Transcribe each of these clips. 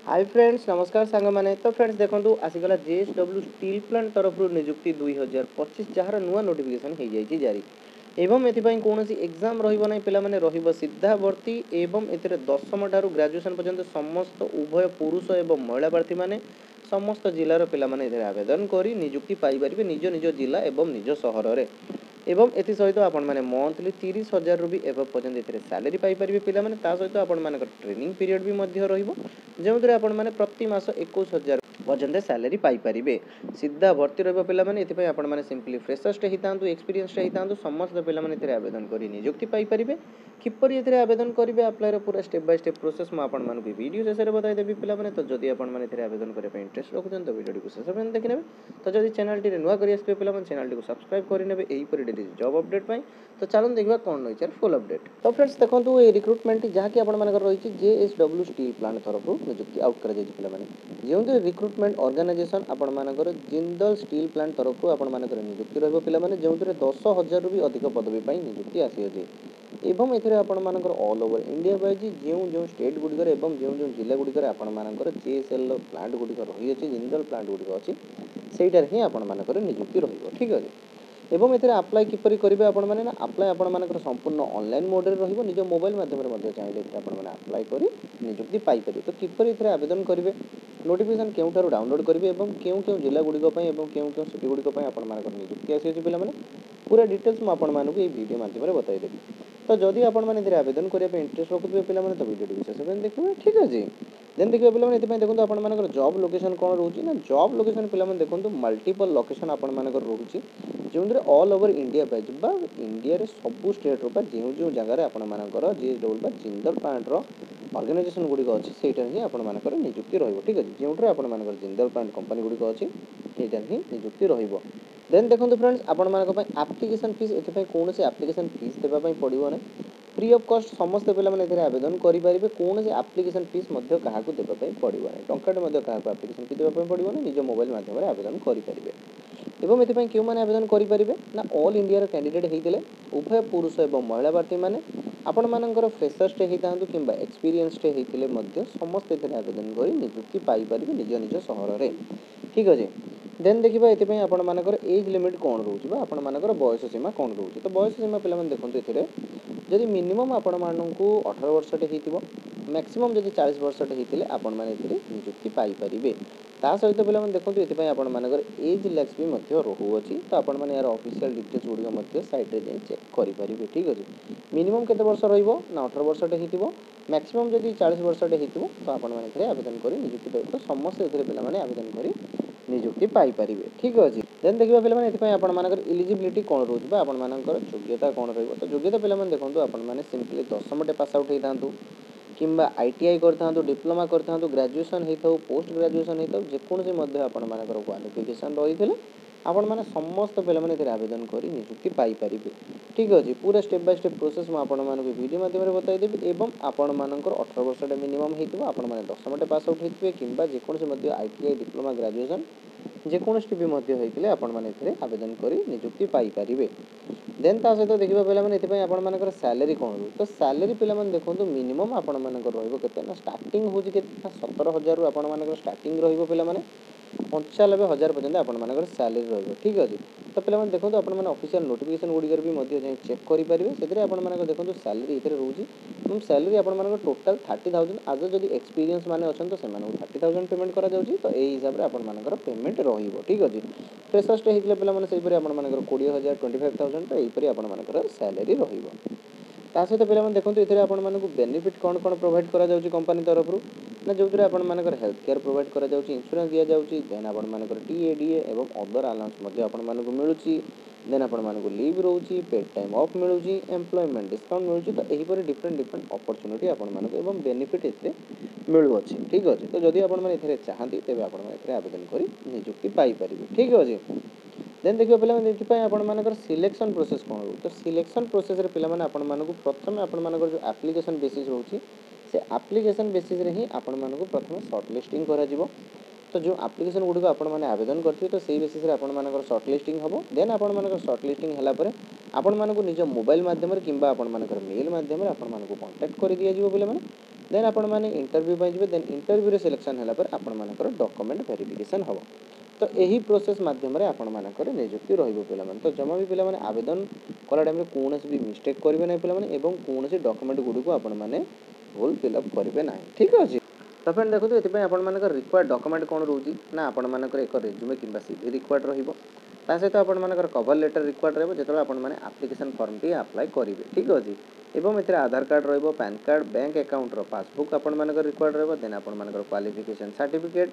Hi friends नमस्कार सांग मैंने तो फ्रेंड्स देखो आसीगला जेएसडब्ल्यू स्टील प्लांट तरफ निजुक्ति 2025 जार नुआ नोटिफिकेशन हो जाए जारी एवं एथिपाई कौन एग्जाम रहिबो नै पिला माने रहिबो सीधा भर्ती एवं एथिरे 10म ठारू ग्रेजुएशन पर्यंत समस्त उभय पुरुष एवं महिला प्रार्थी माने समस्त जिलार पिला माने एथिरे आवेदन करी निजुक्ति पाई परिबे निज निज जिला एवं निज सहर रे एवं एथि सहित आपण माने मंथली 30,000 रु भी एवं पर्यंत एथिरे सैलरी पाई परिबे पिला माने ता सहित आपण माने ट्रेनिंग पीरियड भी मध्य रहिबो जो आपण मैंने प्रति मास 21,000 पर्यंत सैलरी पाई सीधा भर्ती रहा पे आपण मैंने सिंपली फ्रेशर्स होता एक्सपीरियंस होता समस्त पे आवेदन कर निजुक्ति पाई किपर ये आवेदन करेंगे आप्लायर पूरा स्टेप बाय स्टेप प्रोसेस मुझे वीडियो शेष में बताइदेवी पे तो जदि आपने आवेदन करने इंटरेस्ट रखुन तो वीडियो को शेष में देखने तो जब चैनल टी नुआ कर चैनल टी सब्सक्राइब करेंगे यहीपर डेली जॉब अपडेट तो चलो देखा कौन रही है फुल अपडेट तो फ्रेंड्स देखो ये रिक्रुटमेंट जहाँकि रही जेएसडब्ल्यू स्टील प्लांट तरफ निजुक्ति आउट कर जो रिक्रुटमेंट ऑर्गेनाइजेशन आपण मानकर जिंदल स्टील प्लांट तरफ आपण मानकर निजुक्ति रहिबो पिला माने जो 10,000 रु भी अधिक पदवी पाई निजुक्ति आसी अछि एवं एथिरे आपण मानकर ऑल ओवर इंडिया वाइज जो जो स्टेट गुडिकर एवं जो जो जिला गुडिकर आपण मानकर जेएसएल प्लांट गुडिकर रही अछि जिंदल प्लांट गुडिकर अछि सेइटार ही आपण मानकर निजुक्ति रहिबो ठीक अछि एवं एथिरे अप्लाई किपरि करिवे आपण माने ना अप्लाई आपण मानकर संपूर्ण ऑनलाइन मोड रे रहिबो निज मोबाइल माध्यम रे मध्ये चाहिए आपण माने अप्लाई करी निजुक्ति पाई परिबे तो किपरि एथिरे आवेदन करिवे नोटिफिकेशन केउठारु डाउनलोड करिवे एवं केउ केउ जिला गुडिक पई एवं केउ केउ सिटी गुडिक पई आपण मानकर निजुक्ति आसी अछि पिला माने पूरा डिटेल्स म आपण मानकु ए वीडियो माध्यम रे बताइ देबी तो जदि आपण माने एथिरे आवेदन करिया पे इंटरेस्ट रखुबे पिला माने तो वीडियो विशेष में देखिबे ठीक अछि देन देखिबे पिला माने एथि देखो आपण मानकर जॉब लोकेशन कोन रहउची ना जॉब लोकेशन पिला माने देखो मल्टीपल लोकेशन आपण मानकर रहउची जो ऑल ओवर इंडिया बैज बा इंडिया रे सब स्टेट रो जो जो जगह आपण मानकर जेएसडब्ल्यू बा जिंदल प्लांट रो ऑर्गेनाइजेशन गुडी अछि सेटा ही आपण मानकर नियुक्ति रहइबो ठीक अछि जोंट्रे आपण मानकर जिंदल प्लांट कंपनी गुडी अछि सेटा ही नियुक्ति रहइबो देन देखंतु फ्रेंड्स आपण मानक पय एप्लीकेशन फीस एथि पय कोनोसी एप्लीकेशन फीस देबा पय पडिबो नै फ्री ऑफ कॉस्ट समस्त पिला माने एथिरे आवेदन करि परिबे कोनोसी एप्लीकेशन फीस मध्य काहाकू देबा पय पडिबो नै टंकाटे मध्य काहाकू एप्लीकेशन फीस देबा पय पडिबो नै निज मोबाइल माध्यम रे आवेदन करि परिबे एवं एथि क्यों माने आवेदन करि परिबे ना ऑल इंडिया रो कैंडिडेट हेतिले उभय पुरुष एवं महिला प्रार्थी माने आपण मानकर फ्रेशर्स टे हेतांतु किंबा एक्सपीरियंस टे हेतिले मध्य समस्त एथिरे आवेदन करि नियुक्ति पाई परिबे निज निज शहर रे ठीक अछि देन देखिबा एथि पय आपण मानकर एज लिमिट कोन रहउची बा आपण मानकर बयस सीमा कोन रहउची तो बयस सीमा पिला माने देखंतु एथिरे जदि मिनिमम आपण माननकु 18 वर्ष टे हेतिबो मैक्सिमम जदि 40 वर्ष टे हेतिले आपण माने एथिरे नियुक्ति पाई परिबे ता सहित पिला माने देखंतु एथि पय आपण मानकर एज लैक्स भी मध्य रहउची तो आपण माने यार ऑफिशियल डिटेल्स गुडी मध्य साइट रे जाई चेक करि परिबे ठीक अछि मिनिमम केते वर्ष रहिबो ना 18 वर्ष टे हेतिबो मैक्सिमम जदि 40 वर्ष टे हेतिबो तो आपण माने एथिरे आवेदन करि नियुक्ति पाइबो तो समस्त एथिरे पिला माने आवेदन करि नियुक्ति पाई परिबे ठीक अछि देन देखिबा पिला माने एथि पय आपण मानकर एलिजिबिलिटी कोन रहउची बा आपण मानकर योग्यता कोन रहइबो तो योग्यता पिला माने देखंतु आपण माने सिंपली 10th टे पास आउट हेतांतु किंबा आईटीआई करथांतु डिप्लोमा करथांतु ग्रेजुएशन हेताउ पोस्ट ग्रेजुएशन हेताउ जेकोनोसी मध्य आपण मानकर क्वालिफिकेशन रहिथिले आपण माने समस्त पिला माने एथिरे आवेदन करि नियुक्ति पाई परिबे ठीक अछि पूरा स्टेप बाय स्टेप प्रोसेस म आपण मानकु वीडियो माध्यम रे बताइ देबी एवं आपण मानकर 18 वर्ष टे मिनिमम हेतिबो आपण माने 10th टे पास आउट हेतिबे किंबा जेकोनोसी मध्य आईटीआई डिप्लोमा ग्रेजुएशन जेकोनोसी भी मध्य हेतिले आपण माने एथिरे आवेदन करि नियुक्ति पाई परिबे देन ता सहित देखिबा पिला माने एथि पय आपण मानकर सैलरी कोन रहउ तो सैलरी पिला माने देखंतु मिनिमम आपण मानकर रहइबो केते ना स्टार्टिंग होजी केते 17,000 रु आपण मानकर स्टार्टिंग रहइबो पिला माने 95,000 पर्यंत आपण मानकर सैलरी रहइबो ठीक अछि तो पिला माने देखंतु आपण माने ऑफिशियल नोटिफिकेशन गुडी भी मध्य जाई चेक करि परिबे सेतरे आपण मानकर देखंतु सैलरी एथिरे रहउजी तुम सैलरी आपण मानकर टोटल 30,000 आज जदि एक्सपीरियंस माने अछन तो से माने 30,000 पेमेंट करा जाउची तो एई हिसाब रे आपण मानकर पेमेंट रहिबो ठीक अछि फ्रेशर्स टे हेतिले पिला माने सेई परे आपण मानकर 20,000 25,000 तो एई परे आपण मानकर सैलरी रहिबो ता सहित पिला माने देखंतु एथिरे आपण मानकु बेनिफिट कोन कोन प्रोवाइड करा जाउची कंपनी तरफ रु ना जोतरे आपण मानकर हेल्थ केयर प्रोवाइड करा जाउची इंश्योरेंस दिया जाउची देन आपण मानकर टीएडीए एवं अदर अलाउंस मध्ये आपण मानकु मिलुची देन आपण मानकु लीव रहउची पेड टाइम ऑफ मिलुची एम्प्लॉयमेंट डिस्काउंट मिलुची तो एही परे डिफरेंट डिफरेंट अपॉर्चुनिटी आपण मानकु एवं बेनिफिट एते मिलु अछि ठीक अछि तो जदि आपण माने एथिरे चाहंती तेबे आपण माने एथिरे आवेदन करी नियुक्ति पाई परिबे ठीक अछि देन देखियो पिला माने एथि पय आपण मानकर सिलेक्शन प्रोसेस कोन हो तो सिलेक्शन प्रोसेस रे पिला माने आपण मानकु प्रथम आपण मानकर जो एप्लीकेशन बेसिस रहउची से एप्लीकेशन बेसिस रे ही आपण मानकु प्रथम शॉर्ट लिस्टिंग करा जिवो तो जो एप्लीकेशन गुडी को आपण माने आवेदन करथिबे तो सेही बेसिस रे आपण मानकर शॉर्ट लिस्टिंग हबो देन आपण मानकर शॉर्ट लिस्टिंग हला परे आपण मानकु निज मोबाइल माध्यम रे किंबा आपण मानकर मेल माध्यम रे आपण मानकु कांटेक्ट करि दिया जिवो पिला माने देन आपण माने इंटरव्यू पे जिबे देन इंटरव्यू रे सिलेक्शन होला पर आपण मानकर डॉक्यूमेंट वेरिफिकेशन हबो तो यही प्रोसेस माध्यम रे आपण मानकर नियुक्ति रहिबो पिला माने तो जमा भी पिला माने आवेदन कला टाइम रे कोनोसी भी मिस्टेक करबे नै पिला माने एवं कोनोसी डॉक्यूमेंट गुडी को आपण माने फुल फिल अप करबे नै ठीक अछि तो फ्रेंड देखो तो एथि आपण मानकर रिक्वायर्ड डॉक्यूमेंट कोन रहउची ना आपण मानकर एक रिज्यूमे किबा सीवी रिक्वायर्ड रहिबो ता सहित आपण मानकर कवर लेटर रिक्वायर्ड रहबो जेतले आपण माने एप्लिकेशन फॉर्म टी अप्लाई करिवे ठीक अछि एवं एथरे आधार कार्ड रहबो पैन कार्ड बैंक अकाउंट रो पासबुक आपण मानकर रिक्वायर्ड रहबो देन आपण मानकर qualification certificate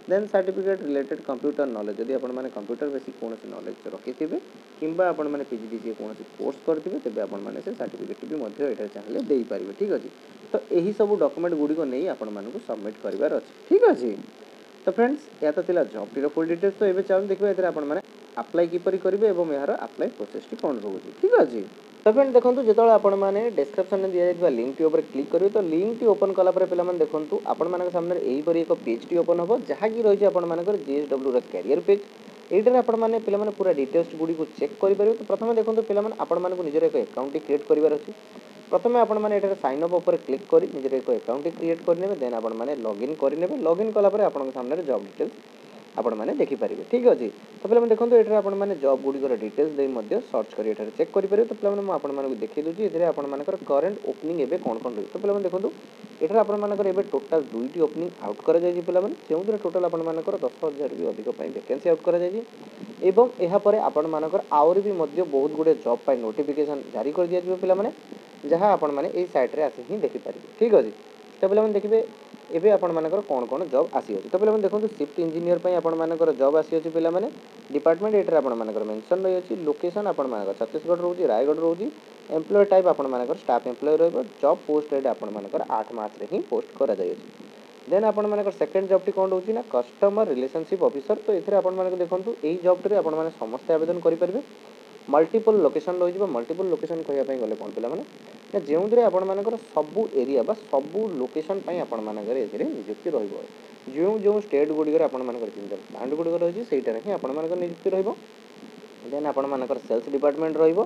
then certificate related computer knowledge जदि आपण माने कंप्यूटर बेसिक कोनोसी नॉलेज रखिथिबे किंबा आपण माने पीजीडीसी कोनोसी कोर्स करथिबे तबे आपण माने से सर्टिफिकेट भी मध्ये एटा चाहले देई परिबे ठीक अछि तो एही सब डॉक्यूमेंट गुडी को नै आपण मानकु सबमिट करिवार अछि ठीक अछि तो फ्रेंड्स या तो थिला जॉब टी फुल डिटेल्स तो एबे चालू देखबे एथरे आपण माने अप्लाई किपरि करिवे एवं यार अप्लाई प्रोसेस टी कोन रहउची ठीक अछि तो फ्रेंड देखंतु जेतले आपण माने डिस्क्रिप्शन में दिया जायबा लिंक टी ऊपर क्लिक करिवे तो लिंक टी ओपन कला पर पिला माने देखंतु आपण मानक सामने एही परि एक पेज टी ओपन होबो जहा की रहिছে आपण मानकर जेएसडब्ल्यू र कैरियर पेज एइटर आपण माने पिला माने पूरा डिटेल्स गुडी को चेक करि परिवे तो प्रथमे देखंतु पिला माने आपण मानक निजर एक अकाउंट टी क्रिएट करिवार अछि प्रथमे आपण माने एटारे साइन अप ऊपर क्लिक करी निजर एक अकाउंट टी क्रिएट करनेबे देन आपण माने लॉगिन करनेबे लॉगिन कला पर आपण सामने जॉब डिटेल्स आपण माने देखि परिवे ठीक अछि तो पिला माने देखंतु एटारे आपण माने जॉब गुडी को डिटेल्स देई मध्ये सर्च करी एटारे चेक करि परिवे तो पिला माने म आपण माने देखि दोची एथिरे आपण मानकर करंट ओपनिंग एबे कोन कोन रही तो पिला माने देखंतु एटारे आपण मानकर एबे टोटल 2 टी ओपनिंग आउट करा जाय पिला माने जेउतरे टोटल आपण मानकर 10000 भी अधिक पई वैकेंसी आउट करा जाय एवं एहा परे आपण मानकर आउर भी मध्ये बहुत गुडे जॉब पई नोटिफिकेशन जारी कर दिया जिवो पिला माने जहाँ आपण माने ए साइट रे आसी ही देखि परिवे ठीक अछि तो पिला माने देखिबे एबे आपण मानकर कोन कोन जॉब आसी अछि तो पिला माने देखंतु शिफ्ट इंजीनियर पई आपण मानकर जॉब आसी अछि पिला माने डिपार्टमेंट एटर आपण मानकर मेंशन रही अछि लोकेशन आपण मानकर छत्तीसगढ़ रहउची रायगढ़ रहउची एम्प्लॉय टाइप आपण मानकर स्टाफ एम्प्लॉय रहबो जॉब पोस्ट रेट आपण मानकर 8 मार्च रे ही पोस्ट करा जाय अछि देन आपण मानकर सेकंड जॉब टी कोन रहउची ना कस्टमर रिलेशनशिप ऑफिसर तो एथरे आपण मानकर देखंतु एही जॉब रे आपण माने समस्त आवेदन करि परिबे मल्टीपल लोकेशन रही जिवो मल्टीपल लोकेशन कहया पई गले कोन पिला माने जेउंदरे आपण मानकर सबु एरिया बा सबु लोकेशन पई आपण मानकर एथिरे नियुक्ति रहिबो जो जो स्टेट गुडी आपण मानकर चिंता ब्रांड गुडी रही सेटा रे ही आपण मानकर नियुक्ति रहिबो देन आपण मानकर सेल्स डिपार्टमेंट रहिबो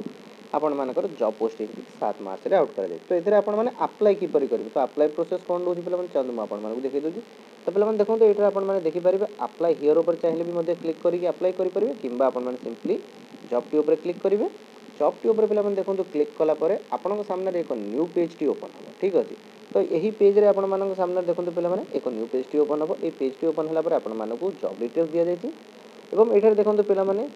आपण मानकर जॉब पोस्टिंग 7 मार्च रे आउट करा जाय तो एथिरे आपण माने अप्लाई की परि करबे तो अप्लाई प्रोसेस कोन रहउची पिला माने चंदु आपण मानक देखै दोची तो पिला माने देखंतु एटा आपण माने देखि परिबे अप्लाई हियर ऊपर चाहिले भी मध्ये क्लिक करी अप्लाई करि परिबे किंबा आपण माने सिंपली जॉब टी ऊपर क्लिक करिवे जॉब टी ऊपर पिला माने देखंतु क्लिक कला परे आपनक सामने एक न्यू पेज टी ओपन हो ठीक अछि तो यही पेज रे आपण मानक सामने देखंतु पिला माने एक न्यू पेज टी ओपन हो ए पेज टी ओपन होला परे आपण मानकु जॉब डिटेल्स दिया जायछि एवं एठार देखंतु पिला माने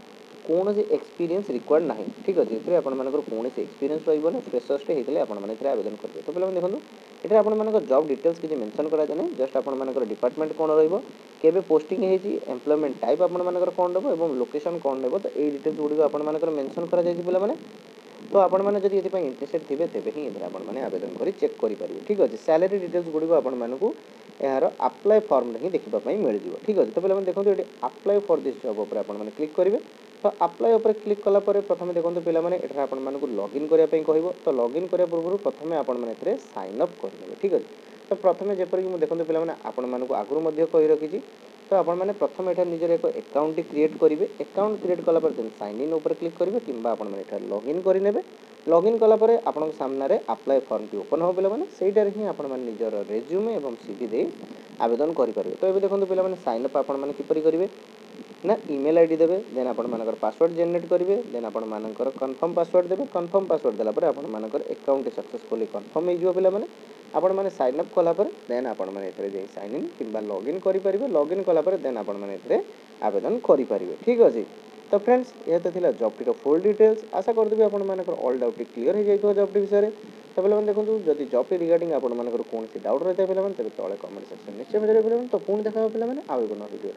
कोनोसी एक्सपीरियंस रिक्वायर्ड नाही ठीक अछि एथरे आपण मानकर कोनोसी एक्सपीरियंस रहिबो ना फ्रेशर्स टे हेतले आपण माने एथरे आवेदन करबे तो पिला माने देखंतु एठार आपण मानकर जॉब डिटेल्स कि मेंशन करा जाने जस्ट आपण मानकर डिपार्टमेंट कोन रहिबो केबे पोस्टिंग हेछि एम्प्लॉयमेंट टाइप आपण मानकर कोन रहबो एवं लोकेशन कोन रहबो तो ए डिटेल्स गुडी आपण मानकर मेंशन करा जायछि पिला माने तो आपण माने जदि एथि पई इंटरेस्टेड थिबे तेबे ही एथरे आपण माने आवेदन करी चेक करि परिबे ठीक अछि सैलरी डिटेल्स गुडी को आपण मानकु यार अप्लाई फॉर्म रे ही देखिबा पई मिल जिवो ठीक अछि तो पिला माने देखंतु eighty apply for this job ऊपर आपण माने क्लिक करिवे तो अप्लाई ऊपर क्लिक कला परे प्रथमे देखंतु पिला माने एठरा आपण मानकु लॉगिन करिया पई कहइबो तो लॉगिन करिया पूर्व प्रथमे आपण माने एथरे साइन अप करनेबे ठीक अछि तो प्रथमे जेपर कि मु देखंतु पिला माने आपण मानकु आगुरु मध्ये कहि रखिछि तो आपण माने प्रथमे एठा निजर एक अकाउंट क्रिएट करिवे अकाउंट क्रिएट कला पर साइन इन ऊपर क्लिक करिवे किंबा आपण माने एठा लॉगिन करिनेबे लॉगिन कला परे आपण सामने रे अप्लाई फॉर्म टी ओपन हो पिला माने सेइटार ही आपण माने निजर रिज्यूमे एवं सीवी दे आवेदन करि परिबे तो एबे देखंतु पिला माने साइन अप आपण माने किपरि करिवे ना ईमेल आईडी देबे देन आपण मानकर पासवर्ड जनरेट करिवे देन आपण मानकर कंफर्म पासवर्ड देबे कंफर्म पासवर्ड देला पर आपण मानकर अकाउंट सक्सेसफुली कंफर्म हे जिवो पिला माने आपण माने साइन अप कला पर देन आपण माने एथरे जे साइन इन किंबा लॉगिन करि परिबे लॉगिन कला पर देन आपण माने एथरे आवेदन करि परिबे ठीक अछि तो फ्रेंड्स ये तो थिला जॉब टी फुल डिटेल्स आशा करदिबे आपण मानकर ऑल डाउट क्लियर हे जाइतो जॉब टी विषय तो पिला माने देखंतु जदि जॉब टी रिगार्डिंग आपण मानकर कोनसी डाउट रहता पिला माने तबे तळे कमेंट सेक्शन निश्चय में जरूर पिला माने तो पुणी देखा पिला माने आउ एक वीडियो।